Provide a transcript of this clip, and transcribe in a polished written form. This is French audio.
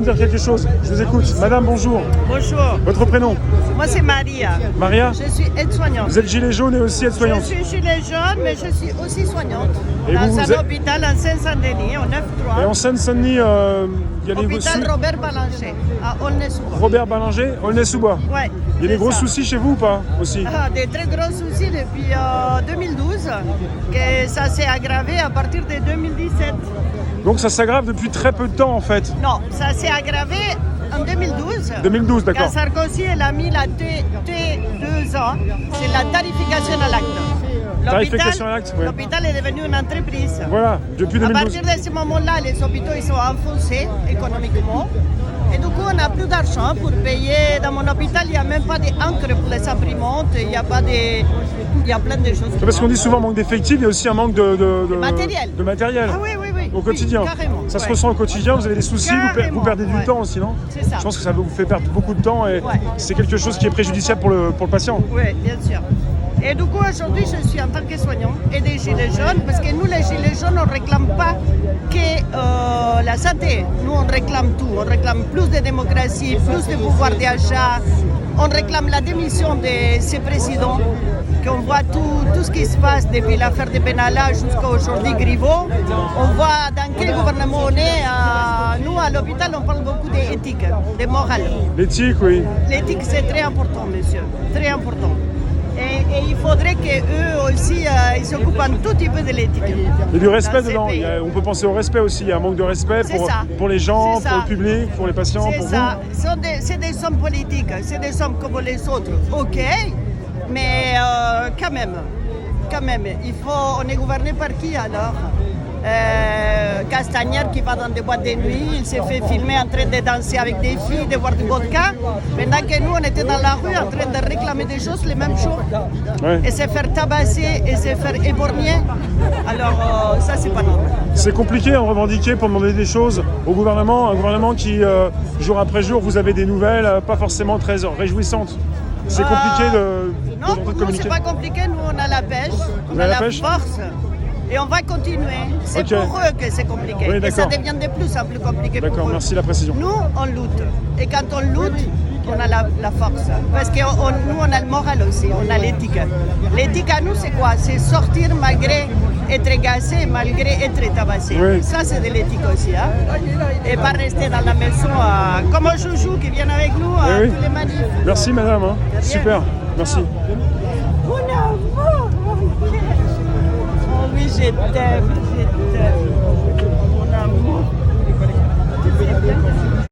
Dire quelque chose, je vous écoute. Madame, bonjour. Bonjour, Votre prénom? moi c'est Maria. Maria? Je suis aide-soignante. Vous êtes gilet jaune et aussi aide-soignante. Je suis gilet jaune, mais je suis aussi soignante. Et dans vous un êtes- hôpital en Seine-Saint-Denis, au Et en 9-3. Seine-Saint-Denis, il y a les Hôpital Robert Ballanger, à Aulnay-sous-Bois. Robert Ballanger, Aulnay-sous-Bois. Ouais, Il y a des c'est gros ça. soucis chez vous ou pas aussi? Des très gros soucis depuis 2012, que ça s'est aggravé à partir de 2017. Donc ça s'aggrave depuis très peu de temps en fait. Non, ça s'est aggravé en 2012. 2012, d'accord. Quand Sarkozy elle a mis la T2 ans, c'est la tarification à l'acte. Tarification à l'acte, ouais. L'hôpital est devenu une entreprise. Voilà, depuis À 2012. partir de ce moment-là, les hôpitaux ils sont enfoncés économiquement. Et du coup, on n'a plus d'argent pour payer. Dans mon hôpital, il n'y a même pas d'encre pour les imprimantes. Il y a pas des... Il y a plein de choses. Parce qu'on dit souvent manque d'effectifs, il y a aussi un manque de matériel. De matériel. Ah oui, oui, oui. Au quotidien. Oui, carrément. Ça se Ouais. ressent au quotidien, vous avez des soucis, vous perdez du ouais. temps aussi, non? C'est ça. Je pense que ça vous fait perdre beaucoup de temps et Ouais. c'est quelque chose qui est préjudiciable pour le patient. Oui, bien sûr. Et du coup, aujourd'hui, je suis en tant que soignant et des gilets jaunes, parce que nous, les gilets jaunes, on ne réclame pas que la santé. Nous, on réclame tout. On réclame plus de démocratie, plus de pouvoir d'achat. On réclame la démission de ces présidents, qu'on voit tout ce qui se passe depuis l'affaire de Benalla jusqu'à aujourd'hui, Griveaux. On voit dans quel gouvernement on est. Nous, à l'hôpital, on parle beaucoup d'éthique, de morale. L'éthique, oui. L'éthique, c'est très important, monsieur. Très important. Et il faudrait qu'eux aussi, ils s'occupent un tout petit peu de l'éthique. Et du respect Dans ces dedans. pays. On peut penser au respect aussi. Il y a un manque de respect C'est ça. pour les gens, C'est pour ça. le public, pour les patients, C'est pour ça. C'est des hommes politiques, c'est des hommes comme les autres. Ok, mais quand même, on est gouverné par qui alors? Castaner qui va dans des boîtes de nuit, il s'est fait filmer en train de danser avec des filles, de boire du vodka, pendant que nous on était dans la rue en train de réclamer des choses, les mêmes choses, vous. Ouais. et se faire tabasser et se faire éborgner. Alors ça c'est pas normal. C'est compliqué à revendiquer pour demander des choses au gouvernement, un gouvernement qui, jour après jour, vous avez des nouvelles pas forcément très réjouissantes. C'est compliqué de Non, pour nous, communiquer. c'est pas compliqué. Nous, on a la pêche, on Vous a avez la la pêche force. Et on va continuer. C'est Ok. pour eux que c'est compliqué. Oui, et ça d'accord. devient de plus en plus compliqué pour D'accord, eux. merci la précision. Nous, on lutte. Et quand on lutte, on a la force. Parce que nous, on a le moral aussi, on a l'éthique. L'éthique à nous, c'est quoi? C'est sortir malgré être gazé, malgré être tabassé. Oui. Ça, c'est de l'éthique aussi. Hein? Et pas rester dans la maison comme un joujou qui vient avec nous à Oui, oui. tous les manifs. Merci madame, hein. De rien. Super, merci. Mon amour, mon cœur. Oh oui, je t'aime, je t'aime.